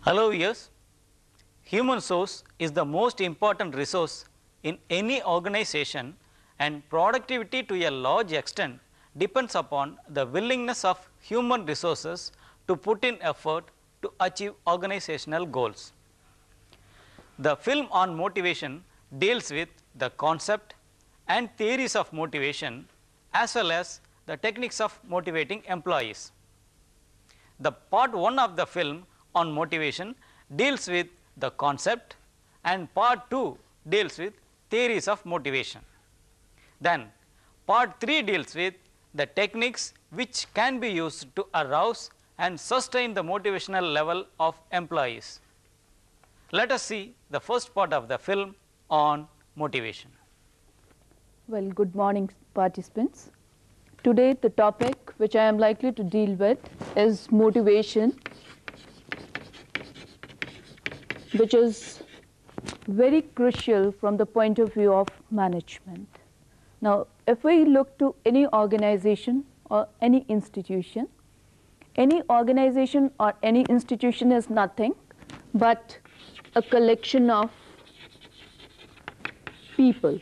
Hello viewers, human source is the most important resource in any organization, and productivity to a large extent depends upon the willingness of human resources to put in effort to achieve organizational goals. The film on motivation deals with the concept and theories of motivation as well as the techniques of motivating employees. The part 1 of the film on motivation deals with the concept and part 2 deals with theories of motivation. Then part 3 deals with the techniques which can be used to arouse and sustain the motivational level of employees. Let us see the first part of the film on motivation. Well, good morning participants. Today the topic which I am likely to deal with is motivation, which is very crucial from the point of view of management. Now, if we look to any organization or any institution or any institution is nothing but a collection of people,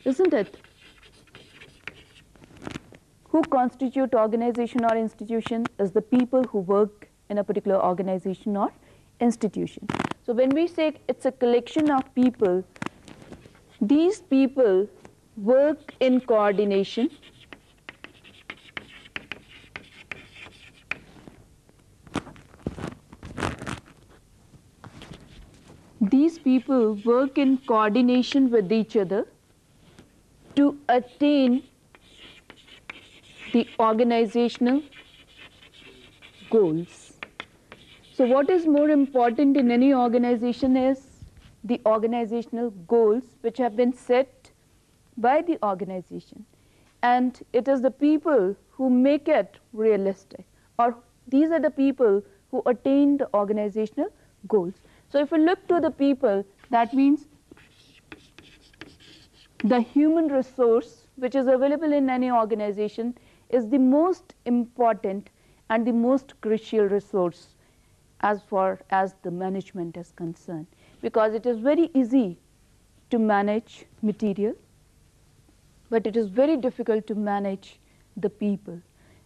isn't it? Who constitute organization or institution is the people who work in a particular organization or institution. So when we say it's a collection of people, these people work in coordination. These people work in coordination with each other to attain the organizational goals. So what is more important in any organization is the organizational goals which have been set by the organization, and it is the people who make it realistic, or these are the people who attain the organizational goals. So if we look to the people, that means the human resource which is available in any organization is the most important and the most crucial resource as far as the management is concerned, because it is very easy to manage material, but it is very difficult to manage the people.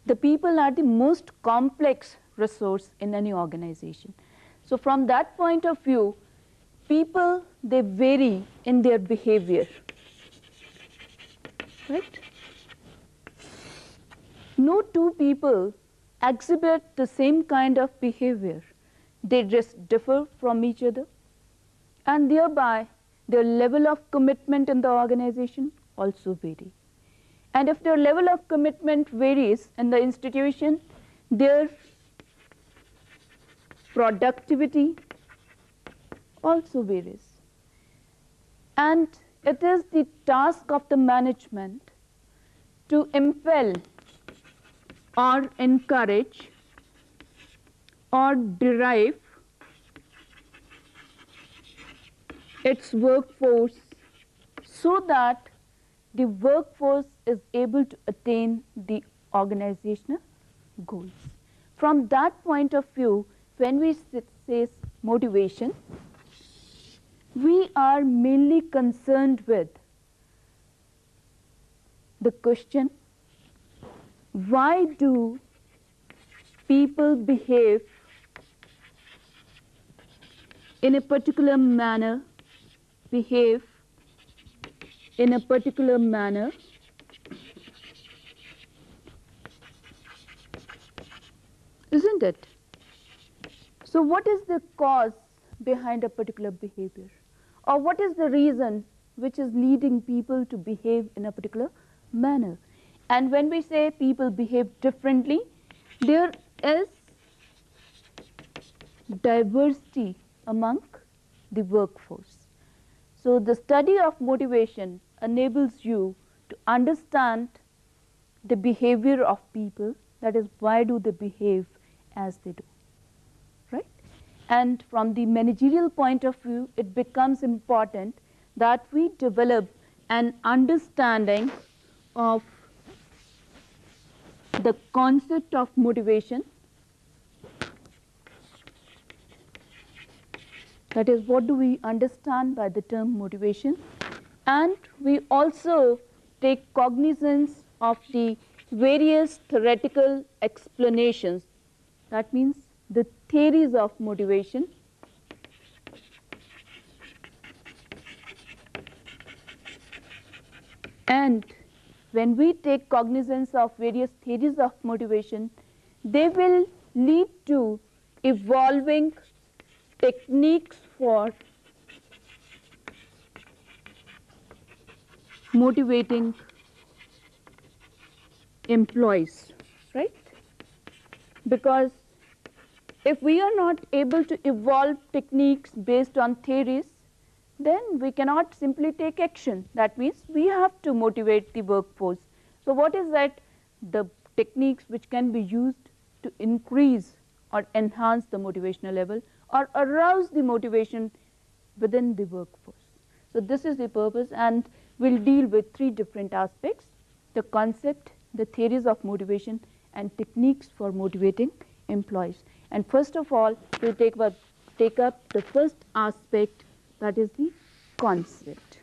The people are the most complex resource in any organization. So from that point of view, people, they vary in their behavior, right? No two people exhibit the same kind of behavior. They just differ from each other, and thereby their level of commitment in the organization also vary. And if their level of commitment varies in the institution, their productivity also varies. And it is the task of the management to impel or encourage or derive its workforce so that the workforce is able to attain the organizational goals. From that point of view, when we say motivation, we are mainly concerned with the question, why do people behave in a particular manner, isn't it? So what is the cause behind a particular behavior, or what is the reason which is leading people to behave in a particular manner? And when we say people behave differently, there is diversity among the workforce. So the study of motivation enables you to understand the behavior of people, that is, why do they behave as they do, right? And from the managerial point of view, it becomes important that we develop an understanding of the concept of motivation That is, what do we understand by the term motivation? And we also take cognizance of the various theoretical explanations. That means the theories of motivation. And when we take cognizance of various theories of motivation, they will lead to evolving techniques for motivating employees, right? Because if we are not able to evolve techniques based on theories, then we cannot simply take action. That means we have to motivate the workforce. So what is that? The techniques which can be used to increase or enhance the motivational level or arouse the motivation within the workforce. So this is the purpose, and we'll deal with three different aspects: the concept, the theories of motivation, and techniques for motivating employees. And first of all, we'll take up the first aspect, that is the concept.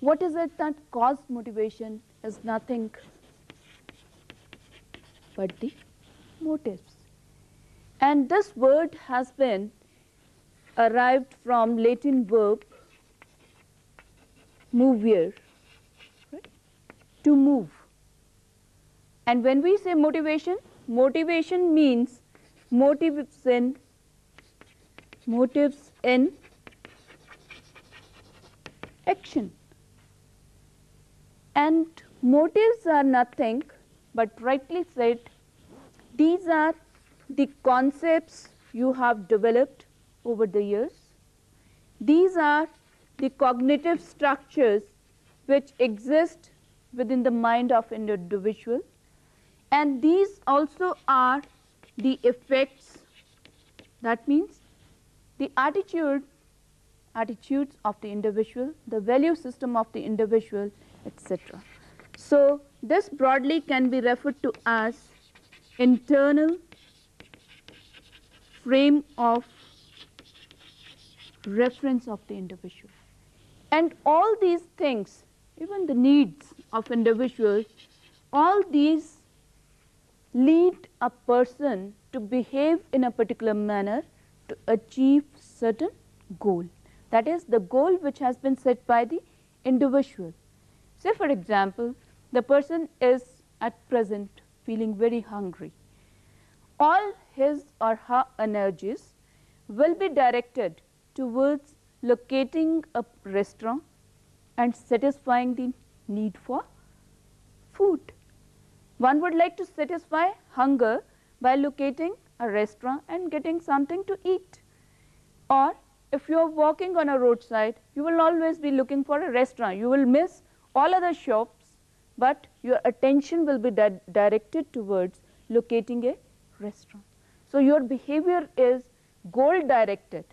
What is it that causes motivation? Is nothing but the motives. And this word has been arrived from Latin verb movere, right? To move. And when we say motivation, motivation means motives in action. And motives are nothing but, rightly said, these are the concepts you have developed over the years. These are the cognitive structures which exist within the mind of an individual, and these also are the effects, that means the attitudes of the individual, the value system of the individual, etc. So this broadly can be referred to as internal frame of reference of the individual. And all these things, even the needs of individuals, all these lead a person to behave in a particular manner to achieve certain goal. That is the goal which has been set by the individual. Say for example, the person is at present feeling very hungry. All his or her energies will be directed towards locating a restaurant and satisfying the need for food. One would like to satisfy hunger by locating a restaurant and getting something to eat. Or if you are walking on a roadside, you will always be looking for a restaurant. You will miss all other shops, but your attention will be directed towards locating a restaurant. So your behavior is goal directed,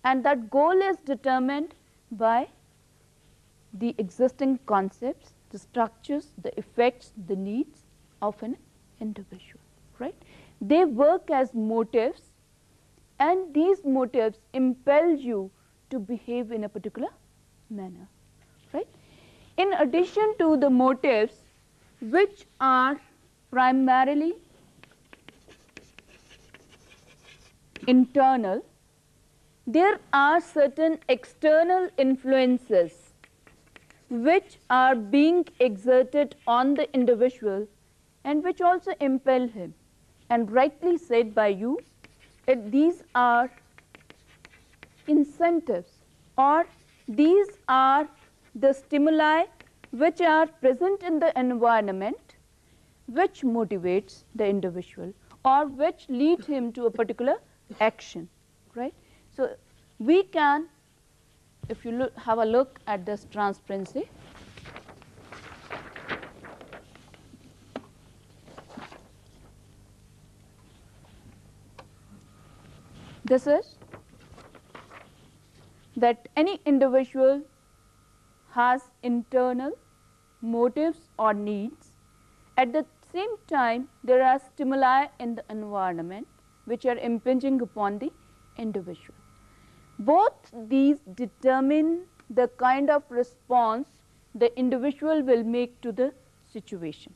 and that goal is determined by the existing concepts, the structures, the effects, the needs of an individual, right? They work as motives, and these motives impel you to behave in a particular manner, right? In addition to the motives, which are primarily internal, there are certain external influences which are being exerted on the individual and which also impel him. And rightly said by you, these are incentives, or these are the stimuli which are present in the environment which motivates the individual or which lead him to a particular action, right? So we can, if you have a look at this transparency, this is that any individual has internal motives or needs. At the same time, there are stimuli in the environment which are impinging upon the individual. Both these determine the kind of response the individual will make to the situation,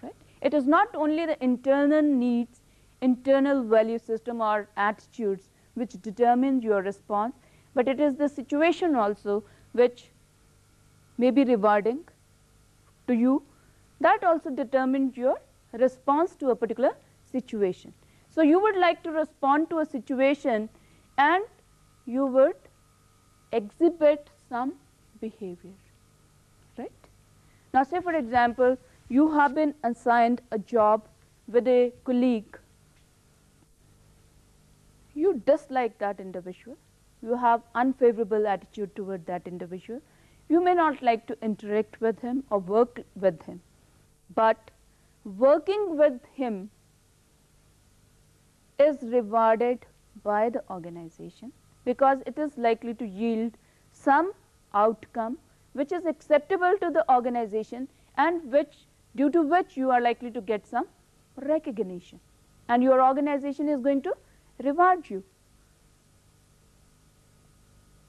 right. It is not only the internal needs, internal value system or attitudes which determine your response, but it is the situation also which may be rewarding to you, that also determines your response to a particular situation. So, you would like to respond to a situation and you would exhibit some behavior, right. Now, say for example, you have been assigned a job with a colleague, you dislike that individual, you have unfavorable attitude toward that individual, you may not like to interact with him or work with him, but working with him is rewarded by the organization because it is likely to yield some outcome which is acceptable to the organization and which, due to which you are likely to get some recognition and your organization is going to reward you.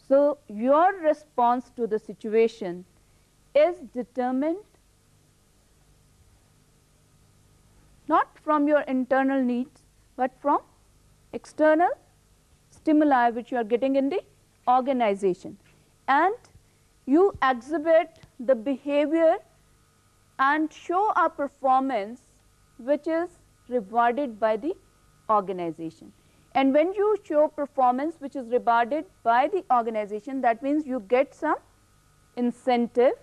So, your response to the situation is determined not from your internal needs, but from external stimuli which you are getting in the organization, and you exhibit the behavior and show a performance which is rewarded by the organization. And when you show performance which is rewarded by the organization, that means you get some incentive,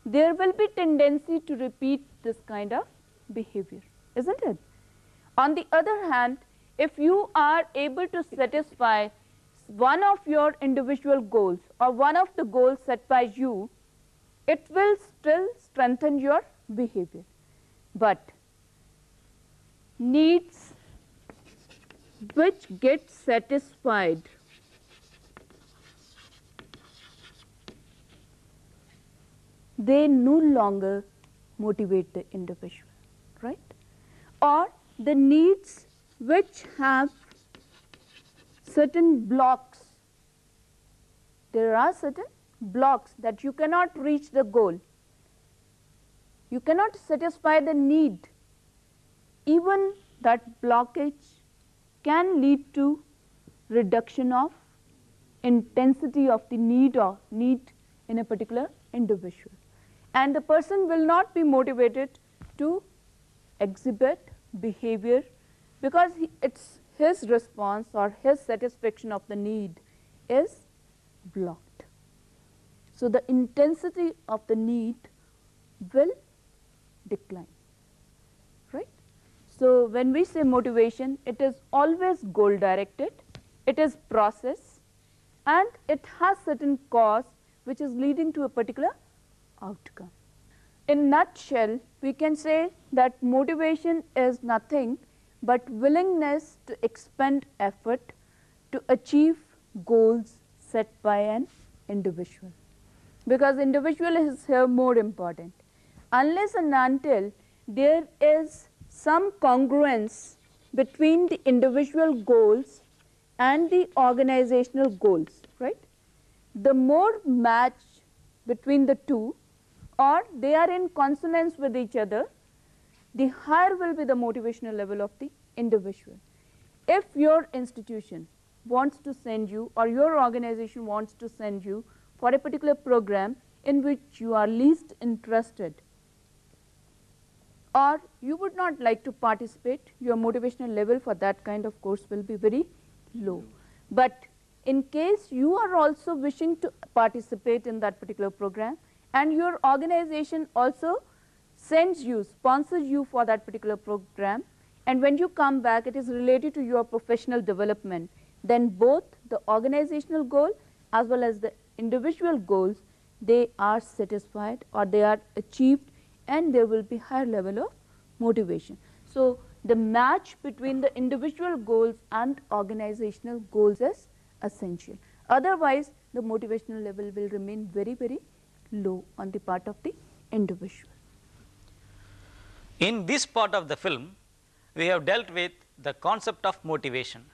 there will be tendency to repeat this kind of behavior, isn't it? On the other hand, if you are able to satisfy one of your individual goals or one of the goals set by you, it will still strengthen your behavior. But needs which get satisfied they no longer motivate the individual, right? Or the needs which have certain blocks, there are certain blocks that you cannot reach the goal, you cannot satisfy the need, even that blockage can lead to reduction of intensity of the need or need in a particular individual, and the person will not be motivated to exhibit behavior because it's his response or his satisfaction of the need is blocked. So, the intensity of the need will decline, right. So, when we say motivation, it is always goal directed, it is process, and it has certain cause which is leading to a particular outcome. In nutshell, we can say that motivation is nothing but willingness to expend effort to achieve goals set by an individual, because individual is here more important. Unless and until there is some congruence between the individual goals and the organizational goals, right? The more match between the two or they are in consonance with each other, the higher will be the motivational level of the individual. If your institution wants to send you or your organization wants to send you for a particular program in which you are least interested or you would not like to participate, your motivational level for that kind of course will be very low. But in case you are also wishing to participate in that particular program and your organization also sends you, sponsors you for that particular program, and when you come back it is related to your professional development, then both the organizational goal as well as the individual goals, they are satisfied or they are achieved and there will be higher level of motivation. So, the match between the individual goals and organizational goals is essential. Otherwise, the motivational level will remain very, very low on the part of the individual. In this part of the film, we have dealt with the concept of motivation.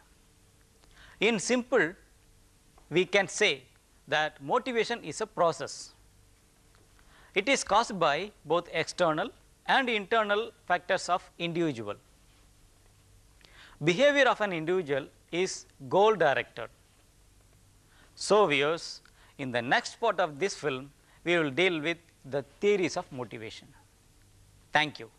In simple, we can say that motivation is a process. It is caused by both external and internal factors of individual. Behavior of an individual is goal directed. So viewers, in the next part of this film, we will deal with the theories of motivation. Thank you.